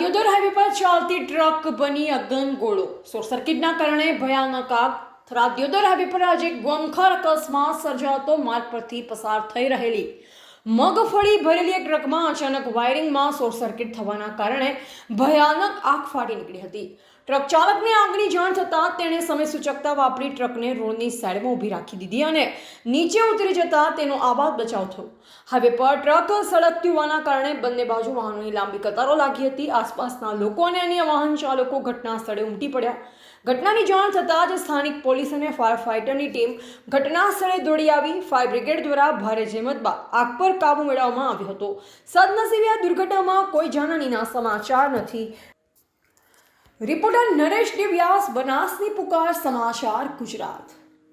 Deodar highway પર ચાલતી truck બની અગનગોળો। શોર્ટ સર્કિટના કારણે ભયાનક આગ। થરાદ દિયોદર હાઈવે પર આજે ગમખર અકસ્માત સર્જાતો માર્ગ પરથી પસાર થઈ રહેલી મગફળી ભરેલી એક ટ્રકમાં અચાનક વાયરિંગમાં શોર્ટ સર્કિટ થવાના કારણે ભયાનક આગ ફાટી નીકળી હતી। ટ્રક ચાલકને આગની જાણ થતાં તેણે સમય સૂચકતા વાપરી ટ્રકને રોડની સાઈડમાં ઊભી રાખી દીધી અને નીચે ઉતરી જતા તેનો આબાદ બચાવ થયો। હાઈવે પર ટ્રક સળગતી હોવાના કારણે બંને બાજુ વાહનોની લાંબી કતારો લાગી હતી। આસપાસના લોકો અને અન્ય વાહન ચાલકો ઘટના સ્થળે ઉમટી પડ્યા। ઘટનાની જાણ થતાં જ સ્થાનિક પોલીસ અને ફાયર ફાઇટરની ટીમ ઘટના સ્થળે દોડી આવી। ફાયર બ્રિગેડ દ્વારા ભારે જહેમત બાદ આગ પર કાબુ મેળવવામાં આવ્યો હતો। સદનસીબે આ દુર્ઘટનામાં કોઈ જાનહાનિના સમાચાર નથી। રિપોર્ટર નરેશ ડી વ્યાસ, બનાસની પુકાર સમાચાર, ગુજરાત।